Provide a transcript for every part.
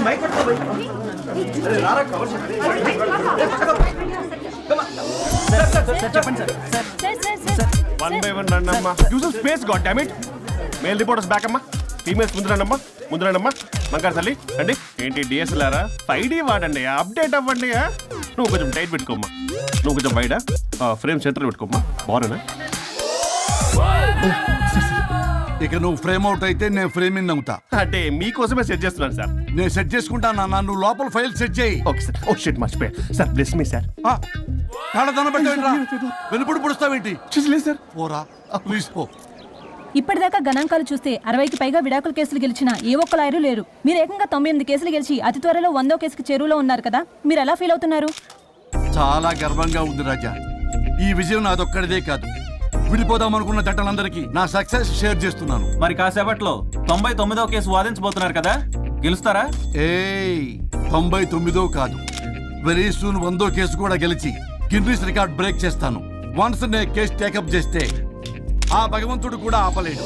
One by one రండి అమ్మా. Use space god damn it. Male reporters back అమ్మా. Females ముందు రండమ్మా. మంకారు తల్లి అండి. ఏంటి డిఎస్ఎల్ఆరా? 5D వాడండి, అప్డేట్ అవ్వండి. నువ్వు కొంచెం టైట్ పెట్టుకోమ్మా. నువ్వు కొంచెం వైడా ఫ్రేమ్ సెంటర్ పెట్టుకోమ్మా. బాగున్నా? ఇక నువ్వు ఫ్రేమ్ అవుట్ అయితే నేను ఫ్రేమ్ ఇన్ అవుతా. అంటే మీకోసమే సెట్ చేస్తున్నాను సార్. నేను సెట్ చేసుకుంటాను. నువ్వు లోపల ఫైల్ సెట్ చేయి. Okay sir. ఓ షిట్ మర్చిపోయా సార్. Bless me sir. కళ్ళదన పెట్టేంట్రా, వెనుపుడు పుడుస్తావేంటి? చూసలేదు సార్. పోరా ప్లీజ్ పో. ఇప్పటిదాకా గణాంకాలు చూస్తే 60కి పైగా విడాకుల కేసులు గెలిచిన ఏ ఒక్క లాయరు లేరు. మీరు ఏకంగా 98 కేసులు గెలిచి అతి త్వరలో 100వ కేసుకి చెరువులో ఉన్నారు కదా, మీరు ఎలా ఫీల్ అవుతున్నారు? చాలా గర్వంగా ఉంది రాజా. ఈ విజయం నాదొక్కడిదే కాదు, విడిపోదాం అనుకున్న జంటలందరికీ నా సక్సెస్ షేర్ చేస్తున్నాను. మరి కాసేపట్లో 99వ కేసు వాదించబోతున్నారు కదా, గెలుస్తారా? 99 కాదు, వెరీ సూన్ 100వ కేసు కూడా గెలిచి గిన్నిస్ రికార్డ్ బ్రేక్ చేస్తాను. వన్స్ నే కేసు టేకప్ చేస్తే ఆ భగవంతుడు కూడా ఆపలేడు.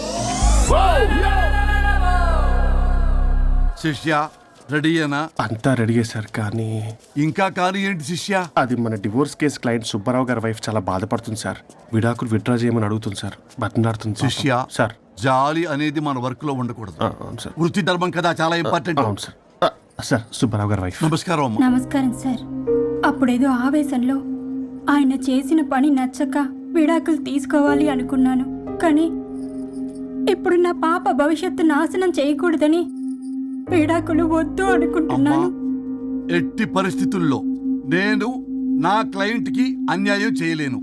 శిష్య రెడీయేనా? అంతా రెడీ సార్. కానీ ఇంకా కానీ ఏంటి శిష్య? అది మన డివోర్స్ కేసు క్లయింట్ సుబ్బారావు గారి వైఫ్ చాలా బాధపడుతుంది సార్. విడాకులు విత్డ్రా చేయమని అడుగుతుంది సార్. బతినాడుతుంది శిష్య. సార్ జాలి అనేది మన వర్క్ లో ఉండకూడదు. అవును సార్. వృత్తి ధర్మం కదా, చాలా ఇంపార్టెంట్. అవును సార్. సార్ సుబ్బారావు గారి వైఫ్. నమస్కారం అమ్మా. నమస్కారం సార్. అప్పుడేదో ఆవేశంలో ఆయన చేసిన పని నచ్చక విడాకులు తీసుకోవాలి అనుకున్నాను. కానీ ఇప్పుడు నా పాప భవిష్యత్తు నాశనం చేయకూడదని విడాకులు వద్దు అనుకుంటున్నాను. ఎట్టి పరిస్థితుల్లో నేను నా క్లయింట్ కి అన్యాయం చేయలేను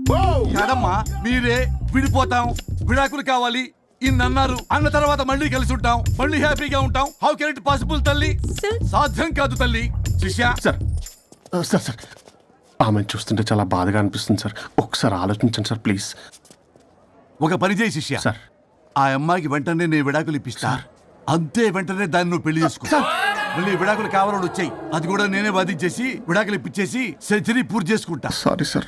కదమ్మా. మీరే విడిపోతాం, విడాకులు కావాలి ఇన్నన్నారు అన్న తర్వాత మళ్ళీ కలిసి ఉంటాం, మళ్ళీ హ్యాపీగా ఉంటాం. హౌ కెన్ ఇట్ పాసిబుల్ తల్లి? సాధ్యం కాదు తల్లి. శిష్య సార్ సార్ సార్ ఆమెను చూస్తుంటే చాలా బాధగా అనిపిస్తుంది సార్. ఒకసారి ఆలోచించండి సార్ ప్లీజ్. ఒక పని చేయి శిష్య. సార్ ఆ అమ్మాయికి వెంటనే నేను విడాకులు ఇప్పిస్తా. అంతే వెంటనే దాన్ని నువ్వు పెళ్లి చేసుకో. మళ్ళీ విడాకులు కావాలని వచ్చాయి, అది కూడా నేనే వాదించేసి విడాకులు ఇప్పించేసి సెంచరీ పూర్తి చేసుకుంటా. Sorry sir.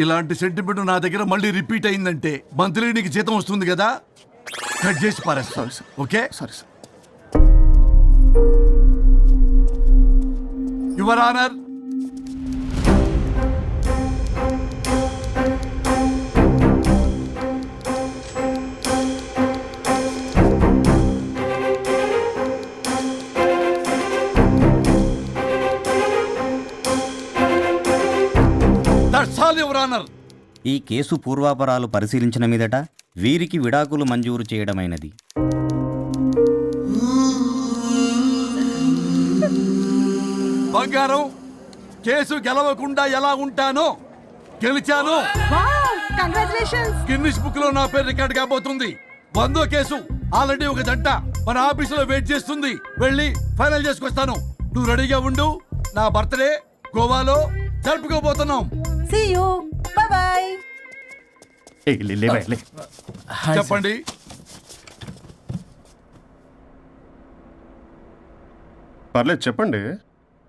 ఇలాంటి సెంటిమెంట్ నా దగ్గర మళ్ళీ రిపీట్ అయిందంటే మంత్లీ నీకు జీతం వస్తుంది కదా, కట్ చేసి పారేస్తా. Okay sorry sir. Your honour, ఈ కేసు పూర్వాపరాలు పరిశీలించిన మీదట వీరికి విడాకులు మంజూరు చేయడమైనది. బంగారం, కేసు గెలవకుండా ఎలా ఉంటానో గెలిచాను. గిన్నిస్ బుక్ లో నా పేరు రికార్డ్ కాబోతుంది. 100వ కేసు ఆల్రెడీ ఒక జంట మన ఆఫీసులో వెయిట్ చేస్తుంది. వెళ్ళి ఫైనల్ చేసుకొస్తాను. నువ్వు రెడీగా ఉండు. నా బర్త్డే గోవాలో జరుపుకోబోతున్నాం. See you. Bye bye. చెప్పండి. పర్లేదు చెప్పండి.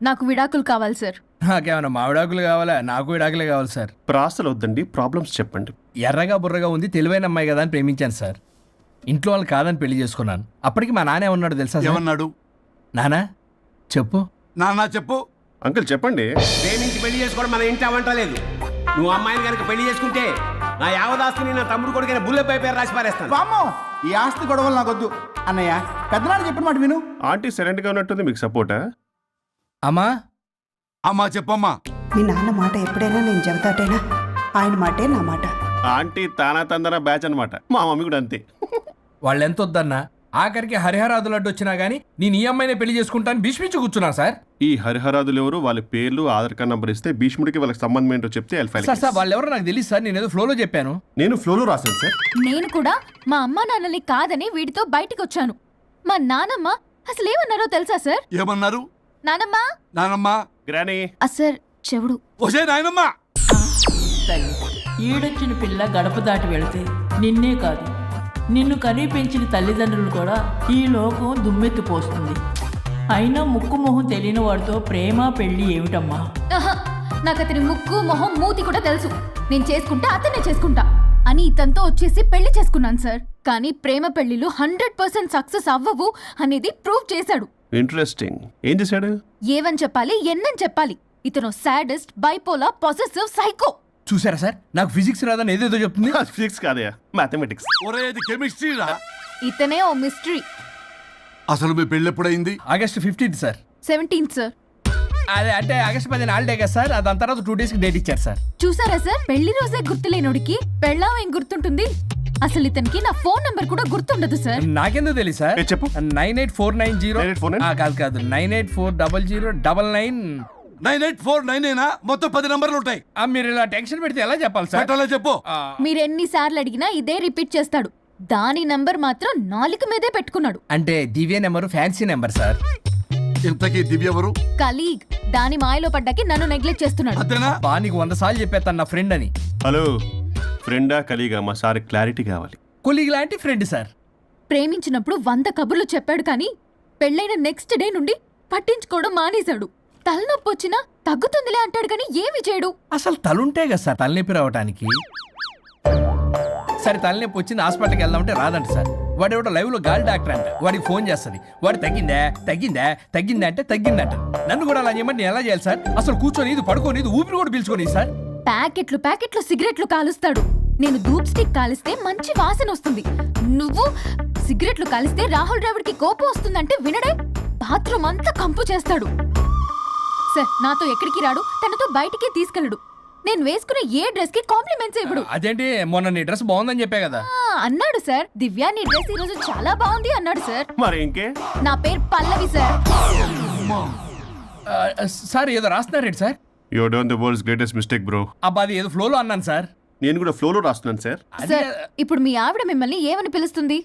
నాకు విడాకులు కావాలి సార్. నాకేమన్నా మా విడాకులు కావాలా? నాకు విడాకులే కావాలి సార్. ప్రాసలు వద్దండి, ప్రాబ్లమ్స్ చెప్పండి. ఎర్రగా బుర్రగా ఉంది, తెలివైన అమ్మాయి కదా అని ప్రేమించాను సార్. ఇంట్లో వాళ్ళు కాదని పెళ్లి చేసుకున్నాను. అప్పటికి మా నాన్న ఏమన్నాడు తెలుసా? ఏమన్నాడు? నానా చెప్పు. నాన్న చెప్పు. అంకుల్ చెప్పండి. ప్రేమించి పెళ్లి చేసుకోవడం మన ఇంటి అవంటలేదు. నువ్వు అమ్మాయిని కనుక పెళ్లి చేసుకుంటే నా యావదాస్తిని నా తమ్ముడు కొడుకైన బుల్లెపై పేరు రాసి పారేస్తాను. వామ్మో, ఈ ఆస్తి గొడవలు నాకొద్దు అన్నయ్య. పెద్దనాడు చెప్పిన మాట విను. ఆంటీ సైలెంట్ గా ఉన్నట్టుంది, మీకు సపోర్టా? అమ్మా అమ్మా చెప్పమ్మా. మీ నాన్న మాట ఎప్పుడైనా నేను చెబుతాటేనా? ఆయన మాటే నా మాట. ఆంటీ తానా తందన బ్యాచ్ అనమాట. మా మమ్మీ కూడా అంతే. వాళ్ళు ఎంత వద్దన్నా ఆఖరికి హరిహరాదులు అడ్డు వచ్చినా గానీ నేను ఈ అమ్మాయినే పెళ్లి చేసుకుంటాను భీష్మించి కూర్చున్నా సార్. ఈ హరిహరాదులు ఎవరు, వాళ్ళ పేర్లు ఆధార్ కార్డ్ నంబర్ ఇస్తే భీష్ముడికి వాళ్ళకి సంబంధం ఏంటో చెప్తే సార్ వాళ్ళు ఎవరో నాకు తెలియదు సార్. నేను ఏదో ఫ్లోలో చెప్పాను. నేను ఫ్లోలో రాశాను సార్. నేను కూడా మా అమ్మ నాన్నల్ని కాదని వీడితో బయటకు వచ్చాను. మా నానమ్మ అసలు ఏమన్నారో తెలుసా సార్? ఏమన్నారు? నానమ్మ నానమ్మ గ్రానీ సార్ చెవుడు. ఒసే నాయనమ్మ. ఈడొచ్చిన పిల్ల గడప దాటి వెళితే నిన్నే కాదు నిన్ను కనీ పెంచిన తల్లిదండ్రులు కూడా ఈ లోకం దుమ్మెత్తిపోస్తుంది. అయినా ముక్కు మొహం తెలియని వాడితో ప్రేమ పెళ్లి ఏమిటమ్మా? నాకు అతని ముక్కు మొహం మూతి కూడా తెలుసు. నేను చేసుకుంటా, అతనే చేసుకుంటా అని ఇతనితో వచ్చేసి పెళ్లి చేసుకున్నాను సార్. కానీ ప్రేమ పెళ్లిలు 100% సక్సెస్ అవ్వవు అనేది ప్రూవ్ చేశాడు. ఇంట్రెస్టింగ్. ఏం చేశాడు? ఏవని చెప్పాలి ఎన్నని చెప్పాలి? ఇతను సాడెస్ట్, బైపోలా, పొసెసివ్, సైకో. చూసారా సార్, నాకు ఫిజిక్స్ రాదని ఏదేదో చెప్తుంది. ఫిజిక్స్ కాదయా, మ్యాథమెటిక్స్. ఒరే ఇది కెమిస్ట్రీ రా. ఇతనే ఓ మిస్టరీ. అసలు మీ పెళ్ళి ఎప్పుడైంది? August 15th sir. 17th sir. అదే అంటే ఆగస్ట్ 10 హాలిడే కదా సార్, దాని తర్వాత 2 days డేట్ ఇచ్చారు సార్. చూసారా సార్, పెళ్లి రోజే గుర్తులేనుడికి పెళ్ళాం ఏం గుర్తుంటుంది? అసలు ఇతనికి నా ఫోన్ నంబర్ కూడా గుర్తుండదు సార్. నాకెందుకు తెలియదు సార్? చెప్పు. 98490 కాదు 9840099. 98499 మొత్తం 10 నంబర్లు ఉంటాయి. మీరు ఇలా టెన్షన్ పెడితే ఎలా చెప్పాలి సార్? పెట్టాలో చెప్పు. మీరు ఎన్నిసార్లు అడిగినా ఇదే రిపీట్ చేస్తాడు. దాని నంబర్ మాత్రం నాలుక మీదే పెట్టుకున్నాడు. అంటే దివ్య నెంబర్ ఫ్యాన్సీ నెంబర్ సార్. ఇంతకీ దివ్య ఎవరు? కలీగ్. దాని మాయలో పడ్డాకి నన్ను నెగ్లెక్ట్ చేస్తున్నాడు. అంతేనా? బా నీకు 100 సార్లు చెప్పేస్తాను నా ఫ్రెండ్ అని. హలో, ఫ్రెండా కలీగా? మా సార్ క్లారిటీ కావాలి. కొలీగ్ లాంటి ఫ్రెండ్ సార్. ప్రేమించినప్పుడు 100 కబుర్లు చెప్పాడు కానీ పెళ్ళైన నెక్స్ట్ డే నుండి పట్టించుకోవడం మానేశాడు. తలనొప్పి వచ్చినా తగ్గుతుందిలే అంటాడు కానీ ఏమి చేయడు. అసలు తలుంటే కదా సార్ తలనొప్పి రావటానికి. సరే తలనొప్పి వచ్చింది హాస్పిటల్కి వెళ్దామంటే రాదంట సార్. వాడు ఎవడో లైవ్ లో గాలి డాక్టర్ అంట, వాడికి ఫోన్ చేస్తుంది. వాడు తగ్గిందా అంటే తగ్గిందంట. నన్ను కూడా అలా చేయమంటే నేను ఎలా చేయాలి సార్? అసలు కూర్చొని ఇది పడుకోని ఇది ఊపిరి కూడా పీల్చుకొని సార్. ప్యాకెట్లు సిగరెట్లు కాలుస్తాడు. నేను ధూప్ స్టిక్ కాలిస్తే మంచి వాసన వస్తుంది. నువ్వు సిగరెట్లు కాలిస్తే రాహుల్ ద్రావిడ్కి కోపం వస్తుందంటే వినడే. బాత్రూమ్ అంతా కంపు చేస్తాడు. సార్ నాతో ఎక్కడికి రాడు, తనతో బయటికి తీసుకెళ్ళడు. నేను వేసుకునే ఏ డ్రెస్ కి కాంప్లిమెంట్స్ ఇవ్వడు. అదేంటి, మొన్న నీ డ్రెస్ బాగుందని చెప్పా కదా. అన్నాడు సార్. దివ్య నీ డ్రెస్ ఈ రోజు చాలా బాగుంది అన్నాడు సార్. మరి ఇంకే? నా పేరు పల్లవి సార్. సార్ ఏదో రాస్తున్నారేంటి sir? You done the world's greatest mistake bro. అబ్బా అది ఏదో ఫ్లోలో అన్నాను సార్. నేను కూడా ఫ్లోలో రాస్తున్నాను సార్. సార్ ఇప్పుడు మీ ఆవిడ మిమ్మల్ని ఏమని పిలుస్తుంది?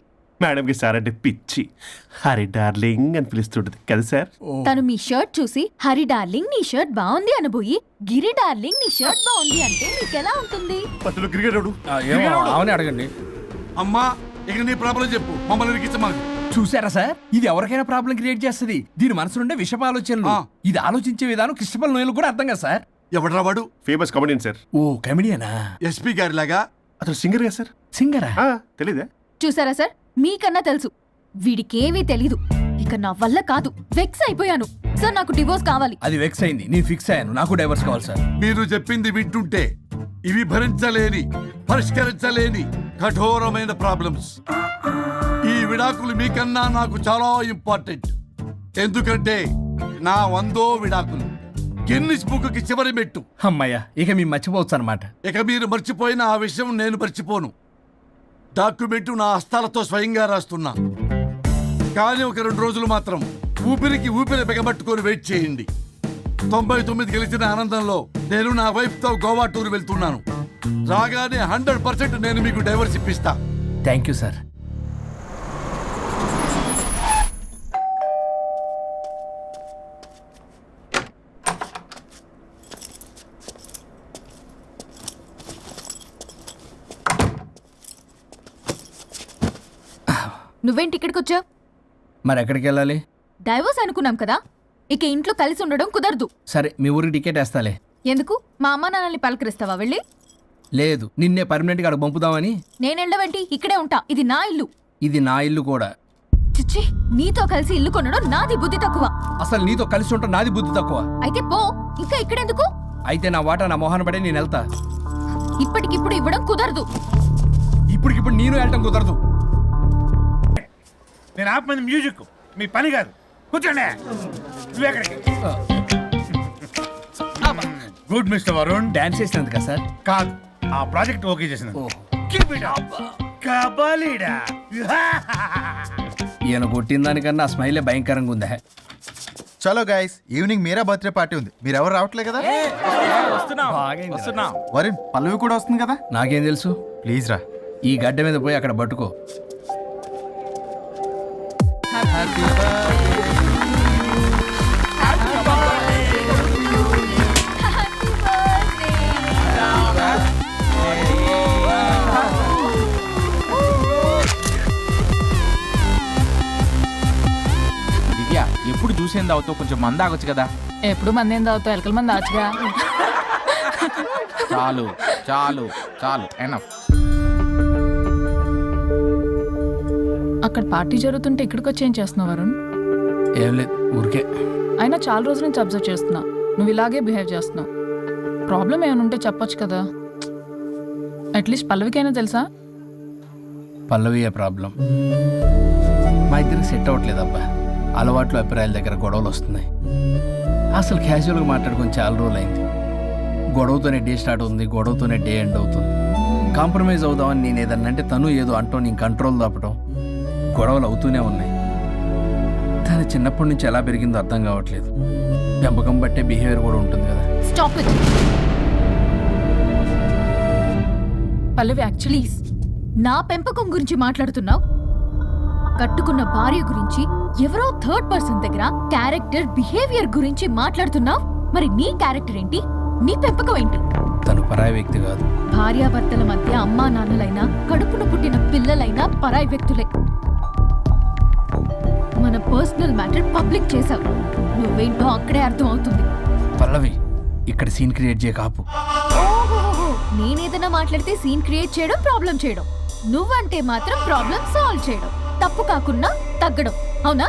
మేడంకి సార్ అంటే పిచ్చి. హరి డార్లింగ్ అని పిలుస్తుంటది కదా సార్. తను మీ షర్ట్ చూసి హరి డార్లింగ్ నీ షర్ట్ బాగుంది అనబోయి గిరి డార్లింగ్ నీ షర్ట్ బాగుంది అంటే మీకు ఎలా ఉంటుంది? పత్తులు క్రికెట్ అవునే అడగండి. అమ్మా ఇక నీ ప్రాబ్లం చెప్పు, మమ్మల్ని ఇరికించమాకు. చూసారా సార్, ఇది ఎవరికైనా ప్రాబ్లం క్రియేట్ చేస్తుంది. దీని మనసు నుండే విషప ఆలోచనలు. ఇది ఆలోచించే విధానం కృష్ణపల్ నోయలు కూడా అర్థం కదా సార్. ఎవడ్రా వాడు? Famous comedian sir. ఓ కమెడియనా? ఎస్పీ గారి లాగా? అతను సింగర్ కదా సార్. సింగరా? తెలీదా? చూసారా సార్, మీకన్నా తెలుసు. వీడికేమీ తెలీదు. ఇక నా వల్ల కాదు, వెక్స్ అయిపోయాను సార్. నాకు డివోర్స్ కావాలి. అది వెక్స్ అయింది, నేను ఫిక్స్ అయ్యాను. నాకు డైవర్స్ కావాలి సార్. మీరు చెప్పింది వింటుంటే ఇవి భరించలేని, పరిష్కరించలేని కఠోరమైన ప్రాబ్లమ్స్. ఈ విడాకులు మీకన్నా నాకు చాలా ఇంపార్టెంట్. ఎందుకంటే నా 100వ విడాకులు గిన్నిస్ బుక్కి చివరి మెట్టు. అమ్మయ్య, ఇక మేము మర్చిపోవచ్చు అనమాట. ఇక మీరు మర్చిపోయిన ఆ విషయం నేను మర్చిపోను. డాక్యుమెంటు నా హస్తాలతో స్వయంగా రాస్తున్నా. కానీ ఒక 2 రోజులు మాత్రం ఊపిరికి ఊపిరి బిగబట్టుకొని వెయిట్ చేయండి. 99 గెలిచిన ఆనందంలో నేను నా వైఫ్తో గోవా టూర్ వెళ్తున్నాను. రాగానే 100% నేను మీకు డైవర్స్ ఇప్పిస్తా. Thank you sir. నువ్వేంటి ఇక్కడికి వచ్చావు? మరి ఎక్కడికి వెళ్ళాలి? డైవోర్స్ అనుకున్నాం కదా, ఇక ఇంట్లో కలిసి ఉండడం కుదరదు. సరే మీ ఊరికి టికెట్ వేస్తాలే. ఎందుకు? మా అమ్మ నాన్నల్ని పలకరిస్తావా వెళ్ళి? లేదు, నిన్నే పర్మనెంట్ గా అక్కడ పంపుదామని. నేనెళ్ళవేంటి? ఇక్కడే ఉంటా. ఇది నా ఇల్లు. ఇది నా ఇల్లు కూడా. చిచ్చి, నీతో కలిసి ఇల్లు కొనడం నాది బుద్ధి తక్కువ. అసలు నీతో కలిసి ఉంటా నాది బుద్ధి తక్కువ. అయితే పో, ఇంకా ఇక్కడెందుకు? అయితే నా వాటా నా మొహాన పడే నేను వెళ్తా. ఇప్పటికిప్పుడు ఇవ్వడం కుదరదు. ఇప్పటికిప్పుడు నేను వెళ్ళటం కుదరదు. నేను ఆపమంది మ్యూజిక్, మీ పని కాదు. కూర్చోండి. Good mister Varun. డాన్స్ చేసినందుక సార్? కాదు, ఆ ప్రాజెక్ట్ ఓకే చేసినందుకు. కబాలీడా. ఈయన కొట్టిన దానికన్నా ఆ స్మైలే భయంకరంగా ఉందా? చలో గైస్, ఈవినింగ్ మీరా బర్త్డే పార్టీ ఉంది. మీరు ఎవరు రావట్లే కదా? వరుణ్, పల్లవి కూడా వస్తుంది కదా? నాకేం తెలుసు? ప్లీజ్ రా. ఈ గడ్డ మీద పోయి అక్కడ పట్టుకో. దివ్య, ఎప్పుడు చూసేంది తాగుతావు? కొంచెం మంద ఆగొచ్చు కదా. ఎప్పుడు మంది ఏం తాగుతావు? ఎలకల మంది ఆచుగా. చాలు చాలు చాలు, ఎనఫ్. అక్కడ పార్టీ జరుగుతుంటే ఇక్కడికి వచ్చి ఏం చేస్తున్నావు వరుణ్? ఏం లేదు ఊరికే. అయినా చాలా రోజుల నుంచి అబ్జర్వ్ చేస్తున్నా, నువ్వు ఇలాగే బిహేవ్ చేస్తున్నావు. ప్రాబ్లం ఏమైనా ఉంటే చెప్పొచ్చు కదా. అట్లీస్ట్ పల్లవికైనా తెలుసా? పల్లవి ప్రాబ్లం మా ఇద్దరికి సెట్ అవ్వట్లేదు అబ్బా. అలవాట్లు అభిప్రాయాల దగ్గర గొడవలు వస్తున్నాయి. అసలు క్యాజువల్గా మాట్లాడుకొని చాలా రోజులు అయింది. గొడవతోనే డే స్టార్ట్ అవుతుంది, గొడవతోనే డే ఎండ్ అవుతుంది. కాంప్రమైజ్ అవుదామని నేను ఏదన్నా అంటే తను ఏదో అంటూ నేను కంట్రోల్ తప్పడం, గొడవలు అవుతూనే ఉన్నాయి. తను చిన్నప్పటి నుంచి ఎలా పెరిగిందో అర్థం కావట్లేదు. పెంపకం బట్టే బిహేవియర్ కూడా ఉంటుంది కదా. స్టాప్ ఇట్ పల్లవి యాక్చువల్లీ నా పెంపకం గురించి మాట్లాడుతున్నావు. కట్టుకున్న భార్య గురించి ఎవరో థర్డ్ పర్సన్ దగ్గర క్యారెక్టర్ బిహేవియర్ గురించి మాట్లాడుతున్నావు. మరి నీ క్యారెక్టర్ ఏంటి? నీ పెంపకం ఏంటి? తను పరాయి వ్యక్తి కాదు. భార్యాభర్తల మధ్య అమ్మా నాన్నలైనా కడుపున పుట్టిన పిల్లలైనా పరాయి వ్యక్తులే. మన పర్సనల్ మ్యాటర్ పబ్లిక్ చేసావు. నువ్వేంటో అక్కడే అర్థం అవుతుంది. పల్లవి ఇక్కడ సీన్ క్రియేట్ చేయ కాపు. ఓహోహోహో, నేనేదైనా మాట్లాడితే సీన్ క్రియేట్ చేయడం, ప్రాబ్లం చేయడం. నువ్వంటే మాత్రం ప్రాబ్లం సాల్వ్ చేయడం, తప్పు కాకుండా తగ్గడం. అవునా?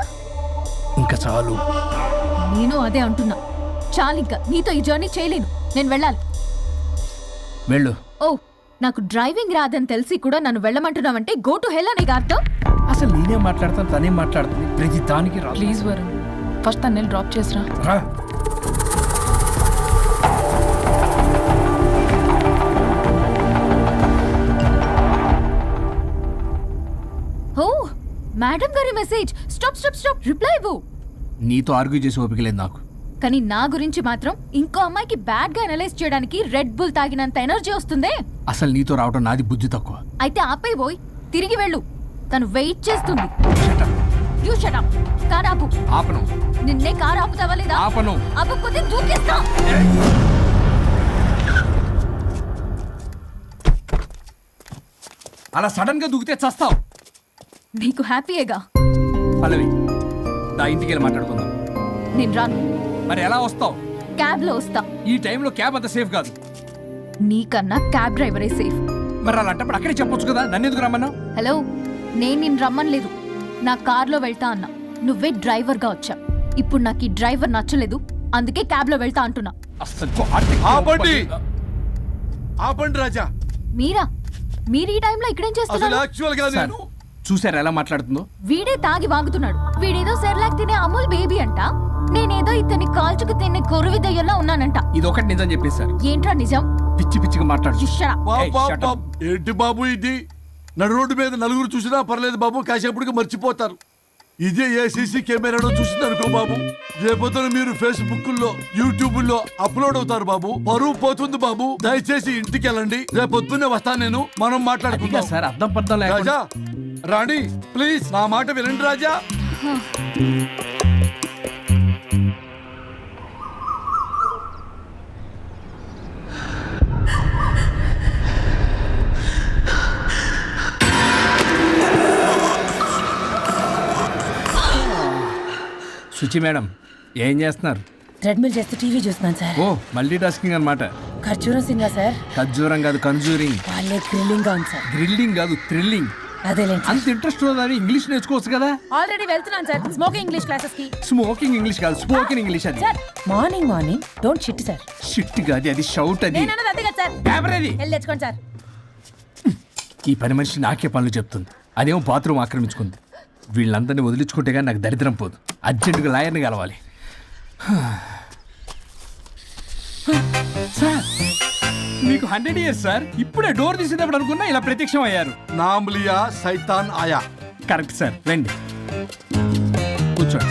ఇంకా చాలు. నేను అదే అంటున్నా. చాలింకా నీతో ఈ జర్నీ చేయలేను. నేను వెళ్ళాలి. వెళ్ళు. ఓ, నాకు డ్రైవింగ్ రాదని తెలిసి కూడా నన్ను వెళ్ళమంటున్నావంటే గో టు హెల్ అనే అర్థం. అసలు నేనే మాట్లాడతాను, తనే మాట్లాడుతుంది. ప్రతి దానికి రా. ప్లీజ్ వరుణ్, ఫస్ట్ తను డ్రాప్ చేసిరా. రా. ఓ, మేడం గారి message. Stop stop stop, reply ఇవ్వు. నీతో ఆర్గ్యూ చేసి ఓపిక లేదు నాకు. కానీ నా గురించి మాత్రం ఇంకో అమ్మాయికి బ్యాడ్ గా అనలైజ్ చేయడానికి రెడ్ బుల్ తాగినంత ఎనర్జీ వస్తుందే. అసలు నీతో రావడం నాది బుద్ధి తక్కువ. అయితే ఆపై పోయి తిరిగి వెళ్ళు. తను వెయిట్ చేస్తుంది. You shut up. కార్ ఆపు. ఆపను. నిన్నే కార్ ఆపుతావా లేదా? ఆపను. ఆపకపోతే దూకేస్తా. అలా సడన్ గా దూకితే చస్తావు. నీకు హ్యాపీయేగా? పల్లవి దా ఇంటికి వెళ్ళి మాట్లాడుకుందాం. నేను రాను. మరి ఎలా వస్తావు? క్యాబ్ లో వస్తా. ఈ టైంలో క్యాబ్ అంత సేఫ్ కాదు. నీకన్నా క్యాబ్ డ్రైవరే సేఫ్. మరి అలాంటప్పుడు అక్కడే చెప్పొచ్చు కదా, నన్ను ఎందుకు రమ్మన్నావు? హలో, నేను నిన్ను రమ్మనలేదు. నా కార్లో వెళ్తా అన్నా. నువ్వే డ్రైవర్గా వచ్చా. ఇప్పుడు నాకు ఈ డ్రైవర్ నచ్చలేదు, అందుకే క్యాబ్లో వెళ్తా అంటున్నా. ఆపండి ఆపండి రాజా. మీరా? మీరు ఈ టైంలో ఇక్కడేం అసలు చేస్తున్నారు? యాక్చువల్ గా నేను చూసారా ఎలా మాట్లాడుతుందో? వీడే తాగి వాగుతున్నాడు. వీడేదో సెర్లాక్ తినే అమూల్ బేబీ అంట. నేనేదో ఇతన్ని కాల్చుకు తినే కొరువి దయ్యంలో ఉన్నానంట. ఇది ఒకటి నిజం చెప్పేశారు. ఏంట్రా నిజం? పిచ్చి పిచ్చిగా మాట్లాడు. You shut up. ఏంటి బాబు ఇది? నడు రోడ్డు మీద నలుగురు చూసినా పర్లేదు బాబు, కాసేపటికి మర్చిపోతారు. ఇదే ఏ సీసీ కెమెరాలో చూసింది అనుకో బాబు, రేపొద్దున మీరు ఫేస్బుక్ లో యూట్యూబ్ లో అప్లోడ్ అవుతారు బాబు. పరువు పోతుంది బాబు. దయచేసి ఇంటికి వెళ్ళండి, రేపొద్దునే వస్తాను నేను, మనం మాట్లాడుకుందాం. సార్ అర్థం పర్థం రాజా రాణి ప్లీజ్ నా మాట వినండి రాజా. శుచి మేడం ఏం చేస్తున్నారు? ట్రెడ్మిల్ చేస్తూ టీవీ చూస్తున్నాను సార్. ఓ మల్టీ టాస్కింగ్ అనమాట. ఖర్జూరం సినిమా సార్. ఖర్జూరం కాదు, కన్జూరింగ్. వాళ్ళే థ్రిల్లింగ్ గా ఉంది సార్. గ్రిల్లింగ్ కాదు, థ్రిల్లింగ్. అదేలేండి. అంత ఇంట్రెస్ట్ ఉందని ఇంగ్లీష్ నేర్చుకోవచ్చు కదా. ఆల్రెడీ వెళ్తున్నాను సార్ స్మోకింగ్ ఇంగ్లీష్ క్లాసెస్ కి. స్మోకింగ్ ఇంగ్లీష్ కాదు, స్పోకెన్ ఇంగ్లీష్. అది sir morning don't shit sir. Shit కాదు, అది షౌట్. అది నేను అన్నది అదే కదా సార్. పేపర్ అది. వెళ్ళి తెచ్చుకోండి సార్. ఈ పని మనిషి నాకే పనులు చెప్తుంది, అదేమో బాత్రూమ్ ఆక్రమించుకుంది. వీళ్ళందరినీ వదిలించుకుంటే కానీ నాకు దరిద్రం పోదు. అర్జెంటుగా లాయర్ని కలవాలి. సార్ మీకు 100 years సార్. ఇప్పుడే డోర్ తీసేటప్పుడు అనుకున్నా ఇలా ప్రత్యక్షం అయ్యారు. నామ్ లియా సైతాన్ ఆయా. కరెక్ట్ సార్, రండి కూర్చోండి.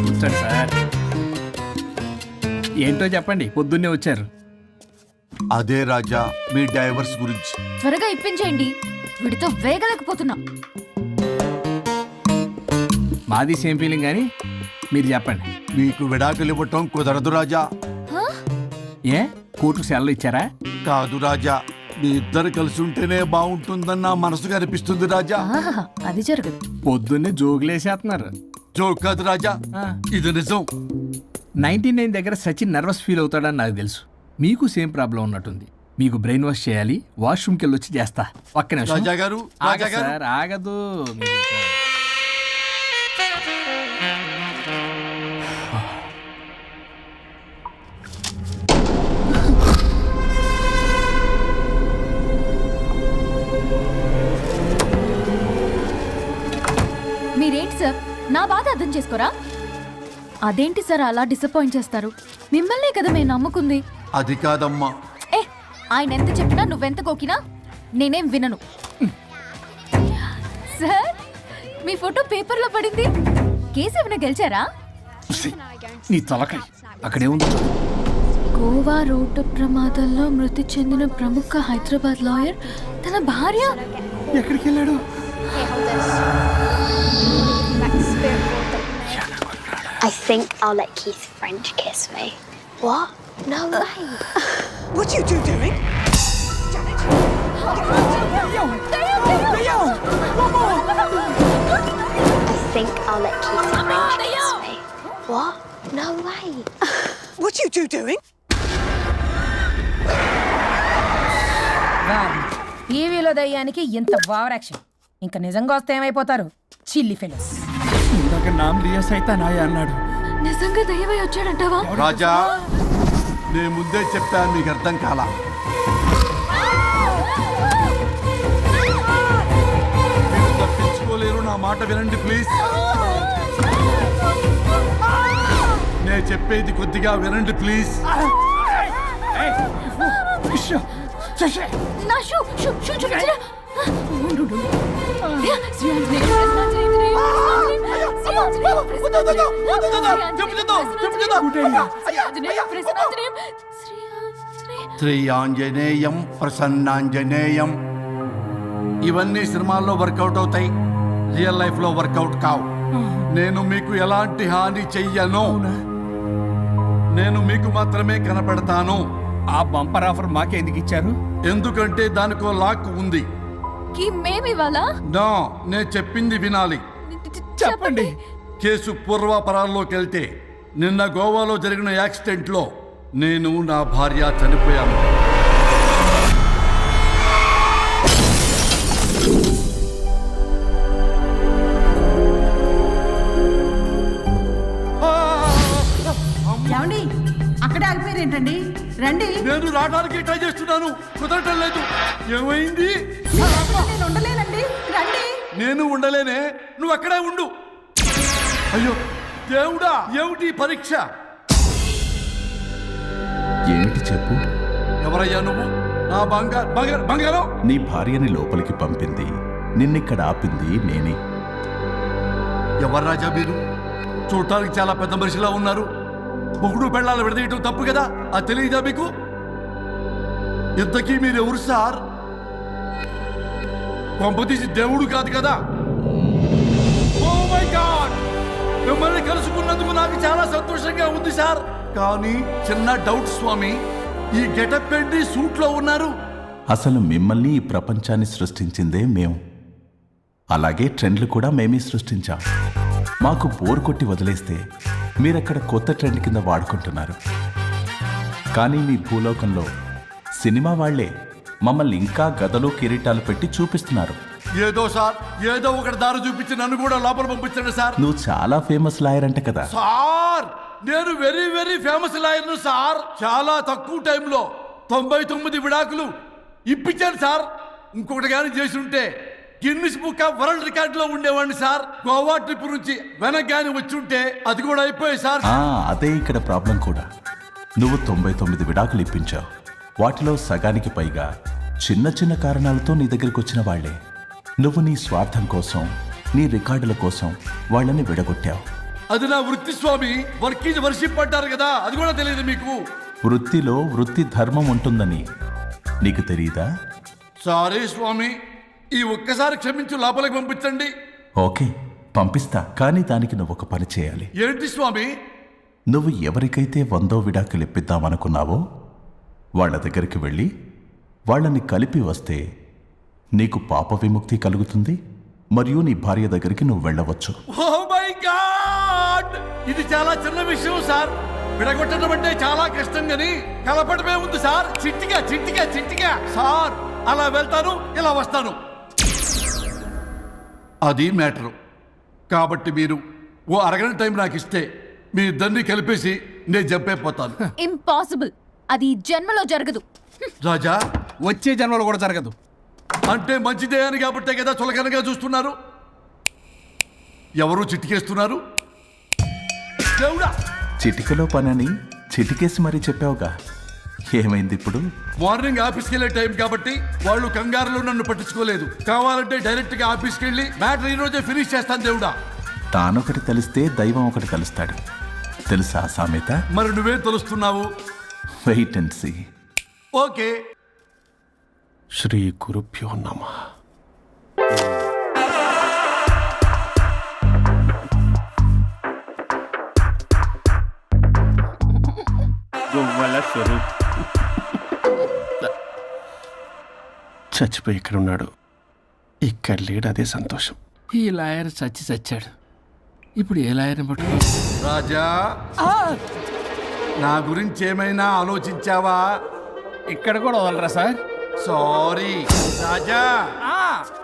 కూర్చోండి సార్. ఏంటో చెప్పండి, పొద్దున్నే వచ్చారు. అదే రాజా మీ డైవర్స్ గురించి. త్వరగా ఇప్పించేయండి, వీడితో వేగలేకపోతున్నా. మాది సేమ్ ఫీలింగ్ కానీ మీరు చెప్పండి. మీకు విడాకులు ఇవ్వటం కుదరదు రాజా. ఏ కోర్టుకు సెలవు ఇచ్చారా? కాదు రాజా, మీ ఇద్దరు కలిసి ఉంటేనే బాగుంటుందన్న మనసుకు అనిపిస్తుంది రాజా. ఆహాహా, అది జరగదు. పొద్దున్నే జోగులేసేస్తున్నారు. జోక్ కాదు రాజా, ఇది నిజం. 99 దగ్గర సచిన్ నర్వస్ ఫీల్ అవుతాడని నాకు తెలుసు. మీకు సేమ్ ప్రాబ్లం ఉన్నట్టుంది. మీకు బ్రెయిన్ వాష్ చేయాలి, వాష్రూమ్కి వెళ్ళి వచ్చి చేస్తా. ఒక్క నిమిషం. రాజా గారు, రాజా గారు. సార్ ఆగదు. అర్థం చేసుకోరా? అదేంటి సార్ అలా డిసప్పాయింట్ చేస్తారు? మిమ్మల్నే కదా మేము నమ్ముకుంది. అది కాదమ్మా. ఏ ఆయన ఎంత చెప్పినా నువ్వెంత కోకినా నేనేం వినను. సార్ మీ ఫోటో పేపర్లో పడింది. కేసు ఏమైనా గెలిచారా? నీ తలకాయ అక్కడే ఉంది. గోవా రోడ్డు ప్రమాదంలో మృతి చెందిన ప్రముఖ హైదరాబాద్ లాయర్ తన భార్య ఎక్కడికి వెళ్ళాడు? I think I'll let Keith French kiss me. What? No way. What are you doing? I think I'll let Keith French kiss me. What? No way. What are you doing? టీవీలో దయ్యానికి ఇంత over action. ఇంకా నిజంగా వస్తే ఏమైపోతారు? చిల్లి fellows. ఇందాక నామ్ లియా సైతానాయ అన్నాడు. నిజంగా దయ్యమై వచ్చాడంటావా? రాజా, నేను ముందే చెప్పాను, మీకు అర్థం కాలా. మీరు తప్పించుకోలేరు, నా మాట వినండి ప్లీజ్. నేను చెప్పేది కొద్దిగా వినండి ప్లీజ్. నా షూ చూపించరా? శ్రీ ఆంజనేయం ప్రసన్నాంజనేయం. ఇవన్నీ సినిమాల్లో వర్కౌట్ అవుతాయి, రియల్ లైఫ్ లో వర్కౌట్ కావు. నేను మీకు ఎలాంటి హాని చెయ్యను. నేను మీకు మాత్రమే కనపడతాను. ఆ బంపర్ ఆఫర్ మాకే ఎందుకు ఇచ్చారు? ఎందుకంటే దానికో లాక్ ఉంది. మేమివాలా? నా నేను చెప్పింది వినాలి. చెప్పండి. కేసు పూర్వాపరాల్లోకి వెళ్తే నిన్న గోవాలో జరిగిన యాక్సిడెంట్లో నేను నా భార్య చనిపోయాను. ఏమండి అక్కడే ఆగిపోయారేంటండి? రండి. నేను రావడానికి ట్రై చేస్తున్నాను, కుదరటం లేదు. ఏమైంది? నేను ఉండలేనండి, రండి. నేను ఉండలేనే, నువ్వు అక్కడే ఉండు. అయ్యో దేవుడా, ఏమిటి పరీక్ష? ఏమిటి చెప్పు. ఎవరయ్యా నువ్వు? నా బంగారం. నీ భార్యని లోపలికి పంపింది, నిన్నిక్కడ ఆపింది నేనే. ఎవరు రాజా మీరు? చూడటానికి చాలా పెద్ద మనిషిలా ఉన్నారు. మొగుడు పెళ్ళాలు విడదీయటం తప్పు కదా, అది తెలియదా మీకు? ఇంతకీ మీరు ఎవరు సార్? పంపతీసి దేవుడు కాదు కదా? ఓ మై గాడ్, మిమ్మల్ని కలుసుకున్నందుకు నాకు చాలా సంతోషంగా ఉంది సార్. కానీ చిన్న డౌట్ స్వామి, ఈ గెటప్ ఏంటి సూట్ లో ఉన్నారు? అసలు మిమ్మల్ని ఈ ప్రపంచాన్ని సృష్టించిందే మేము, అలాగే ట్రెండ్లు కూడా మేమే సృష్టించాం. మాకు బోర్ కొట్టి వదిలేస్తే మీరక్కడ కొత్త ట్రెండ్ కింద వాడుకుంటున్నారు. కానీ మీ భూలోకంలో సినిమా వాళ్లే మమ్మల్ని ఇంకా గదలు కిరీటాలు పెట్టి చూపిస్తున్నారు. ఏదో సార్, ఏదో ఒకటి దారి చూపించి నన్ను కూడా లోపల పంపించండి సార్. నువ్వు చాలా ఫేమస్ లాయర్ అంట కదా సార్? నేను వెరీ వెరీ ఫేమస్ లాయర్ను సార్. చాలా తక్కువ టైంలో 99 విడాకులు ఇప్పించాను సార్. ఇంకొకటి కానీ చేసి ఉంటే Guinness book of world record లో ఉండేవాడిని సార్. గోవా ట్రిప్ నుంచి వెనక్ గాని వచ్చి ఉంటే అది కూడా అయిపోయాయి సార్. అదే ఇక్కడ ప్రాబ్లం కూడా. నువ్వు 99 విడాకులు ఇప్పించావు. వాటిలో సగానికి పైగా చిన్న చిన్న కారణాలతో నీ దగ్గరికి వచ్చిన వాళ్లే. నువ్వు నీ స్వార్థం కోసం, నీ రికార్డుల కోసం వాళ్ళని విడగొట్టావు. అది నా వృత్తి స్వామి. వర్క్ ఈజ్ వర్షిప్ అంటారు కదా, అది కూడా తెలియదు మీకు? వృత్తిలో వృత్తి ధర్మం ఉంటుందని నీకు తెలియదా? సారీ స్వామి, ఈ ఒక్కసారి క్షమించు, లోపలికి పంపించండి. ఓకే, పంపిస్తా. కానీ దానికి నువ్వు ఒక పని చేయాలి. ఏంటి స్వామి? నువ్వు ఎవరికైతే 100వ విడాకులు ఇప్పిద్దామనుకున్నావో వాళ్ళ దగ్గరికి వెళ్ళి వాళ్ళని కలిపి వస్తే నీకు పాప విముక్తి కలుగుతుంది, మరియు నీ భార్య దగ్గరికి నువ్వు వెళ్ళవచ్చు. ఓ మై గాడ్, ఇది చాలా చిన్న విషయం సార్. విడగొట్టడం అంటే చాలా కష్టం గని కలపడమే ఉంది సార్. చిట్టిగా సార్, అలా వెళ్తాను, ఇలా వస్తాను. అది మ్యాటరు. కాబట్టి మీరు ఓ అరగంట టైం నాకు ఇస్తే మీ ఇద్దరిని కలిపేసి నేను జంపైపోతాను. ఇంపాసిబుల్. అది ఈ జన్మలో జరగదు. రాజా, వచ్చే జన్మలో కూడా జరగదు. అంటే మంచిదే అని కాబట్టే కదా చులకనగా చూస్తున్నారు. ఎవరు చిట్టికేస్తున్నారు? దేవుడా చిటికలో పనని చిటికేసి మరీ చెప్పావుగా, ఏమైంది ఇప్పుడు? మార్నింగ్ ఆఫీస్కి వెళ్ళే టైం కాబట్టి వాళ్ళు కంగారులో నన్ను పట్టించుకోలేదు. కావాలంటే డైరెక్ట్ గా ఆఫీస్కి వెళ్ళి మ్యాటర్ ఈ రోజే ఫినిష్ చేస్తాను దేవుడా. తానొకటి తెలిస్తే దైవం ఒకటి కలుస్తాడు, తెలుసా సామెత? మరి నువ్వే తెలుస్తున్నావు. Wait and see. ఓకే. శ్రీ గురుభ్యో నమః. గొవ్వల స్వరూప్ చచ్చిపోయి ఇక్కడ ఉన్నాడు, ఇక్కడ లేడు, అదే సంతోషం. ఈ లాయర్ చచ్చాడు. ఇప్పుడు ఏ లాయర్ని పట్టుకో? రాజా, నా గురించి ఏమైనా ఆలోచించావా? ఇక్కడ కూడా వదలరా సార్? సారీ రాజా,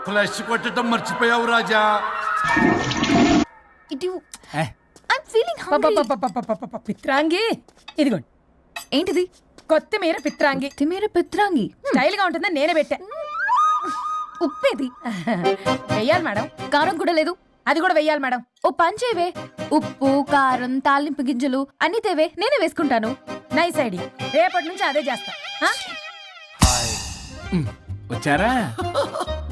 ఫ్లష్ కొట్టడం మర్చిపోయావు రాజా. ఇటు ఏ. I'm feeling hungry. పిత్రాంగి ఇదిగోండి, ఏంటిది? కొత్తిమీర పిత్రాంగి. తిమేర పిత్రాంగి. స్టైల్ గా ఉంటుందని నేనే పెట్టా. ఉప్పేది? వెయ్యాలి మేడం. కారం కూడా లేదు. అది కూడా వెయ్యాలి మేడం. ఓ పంచేవే, ఉప్పు కారం తాలింపు గింజలు అన్ని తేవే, నేనే వేసుకుంటాను. Nice idea. రేపటి నుంచి అదే చేస్తా. ఆ? వచ్చారా?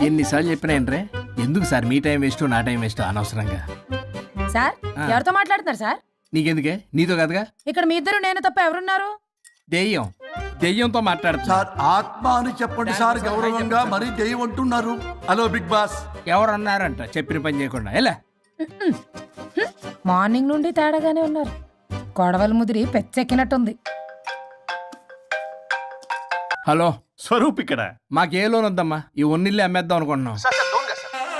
ఎన్నిసార్లు చెప్పినా ఏంట్రే, ఎందుకు సార్ మీ టైం వేస్ట్ నా టైం వేస్ట్ అనవసరంగా? సార్ ఎవరితో మాట్లాడుతున్నారు సార్? నీకెందుకే, నీతో కదగా. ఇక్కడ మీ ఇద్దరు నేను తప్ప ఎవరున్నారు? దెయ్యంతో మాట్లాడుతా. సార్ ఆత్మ అని చెప్పండి సార్, గౌరవంగా. మరీ దెయ్యం అంటున్నారు. Hello Bigg Boss. ఎవరు అన్నారంట చెప్పిన పని చేయకుండా? ఎలా మార్నింగ్ నుండి తేడాగానే ఉన్నారు. కొడవల ముదిరి పెచ్చెక్కినట్టుంది. హలో స్వరూప్ ఇక్కడ. మాకే లోన్ వద్దమ్మా, ఈ ఒన్నిల్లే అమ్మేద్దాం అనుకుంటున్నాం.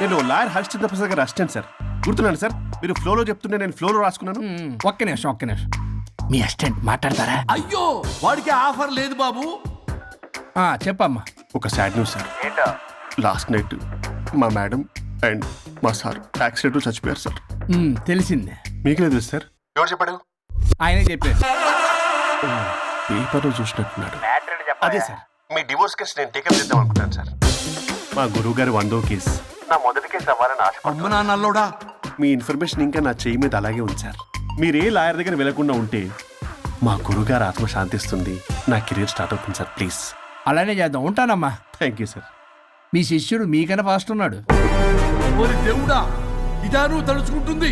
నేను లాయర్ హరిశ్చంద్ర ప్రసాద్ గారు అసిస్టెంట్ సార్. గుర్తున్నాను సార్, మీరు ఫ్లోలో చెప్తుంటే నేను ఫ్లోలో రాసుకున్నాను. ఒక్క నిమిషం. మీ అసిస్టెంట్ మాట్లాడతారా? అయ్యో, వాడికి ఆఫర్ లేదు బాబు. చెప్పమ్మా. ఒక sad news sir. Last night మా మేడం అండ్ మా సార్ యాక్సిడెంట్ చచ్చిపోయారు సార్. తెలిసిందే. మీకే తెలుసు సార్. ఎవరు చెప్పాడు? ఆయనే చెప్పారు. పేపర్లో చూసినట్టున్నాడు. అదే సార్, మీ డివోర్స్ కేసు నేను టేకప్ చేద్దాం అనుకుంటాను సార్. మా గురువు గారు 100వ కేసు నా మొదటి కేసు అవ్వాలని ఆశ. అమ్మ నా నల్లోడా, మీ ఇన్ఫర్మేషన్ ఇంకా నా చెయ్యి మీద అలాగే ఉంచారు. మీరు ఏ లాయర్ దగ్గర వెళ్లకుండా ఉంటే మా గురుగారు ఆత్మ శాంతిస్తుంది, నా కెరీర్ స్టార్ట్ అవుతుంది సార్. ప్లీజ్ అలానే చేద్దాం. ఉంటానమ్మా. Thank you sir. మీ శిష్యుడు మీకన్నా ఫాస్ట్ ఉన్నాడు. ఓరి దేవుడా, ఇదా నువ్వు తలుచుకుంటుంది?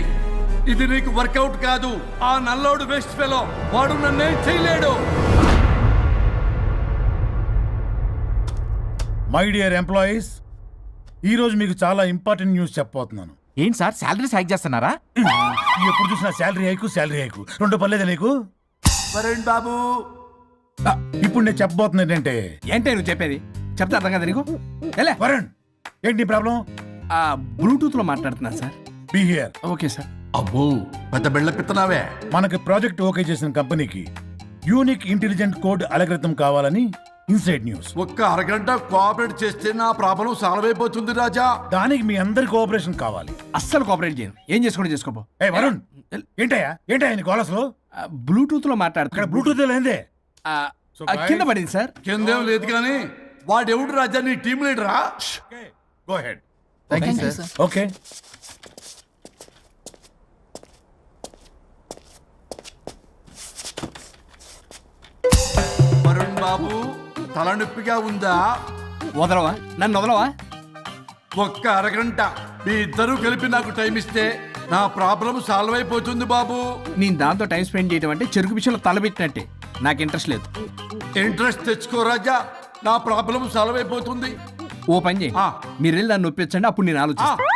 ఇది నీకు వర్కౌట్ కాదు. ఆ నల్లోడు వేస్ట్ ఫెలో, వాడు నన్నేం చేయలేడు. మై డియర్ ఎంప్లాయీస్, ఈ రోజు మీకు చాలా ఇంపార్టెంట్ న్యూస్ చెప్పబోతున్నాను. ఏంటి సార్, శాలరీస్ హైక్ చేస్తున్నారా? ఎప్పుడు చూసినా శాలరీ హైకు రెండు పర్లేదా నీకు? వరుణ్ బాబు, ఇప్పుడు నేను చెప్పబోతున్నా ఏంటంటే, ఏంటే నువ్వు చెప్పేది? చెప్తా అర్థం కదా నీకు? ఎలా వరుణ్, ఏంటి ప్రాబ్లం? బ్లూటూత్ లో మాట్లాడుతున్నా sir. Be here. Okay sir. అబ్బో, పెద్ద బిళ్ళ పిత్తనావే. మనకి ప్రాజెక్ట్ ఓకే చేసిన కంపెనీకి యూనిక్ ఇంటెలిజెంట్ కోడ్ అలకృతం కావాలని ఇన్సైడ్ న్యూస్. ఒక్క అరగంట కోఆపరేట్ చేస్తే నా ప్రాబ్లం సాల్వ్ అయిపోతుంది రాజా. దానికి మీ అందరి కోఆపరేషన్ కావాలి. అస్సలు కోఆపరేట్ చేయను. ఏం చేసుకోండి చేసుకోపో. ఏ వరుణ్, ఏంటయ్యా నీ కాలర్స్లో? బ్లూటూత్ లో మాట్లాడుతున్నా. ఇక్కడ బ్లూటూత్ లేదే. కింద పడింది సార్. కిందేం లేదు కానీ వాడెవడు రాజా, నీ టీం లీడరా? Go ahead. Thank you sir. Okay. Varun బాబు, తలనొప్పిగా ఉందా? వదలవా, నన్ను వదలవా. ఒక్క అరగంట మీ ఇద్దరు కలిపి నాకు టైం ఇస్తే నా ప్రాబ్లం సాల్వ్ అయిపోతుంది బాబు. నేను దాంతో టైం స్పెండ్ చేయడం అంటే చెరుకు విషయంలో తలబెట్టినట్టే. నాకు ఇంట్రెస్ట్ లేదు. ఇంట్రెస్ట్ తెచ్చుకో రాజా, నా ప్రాబ్లం సాల్వ్ అయిపోతుంది. ఓ పని చేయండి, మీరు వెళ్ళి దాన్ని నొప్పించండి, అప్పుడు నేను ఆలోచిస్తాను.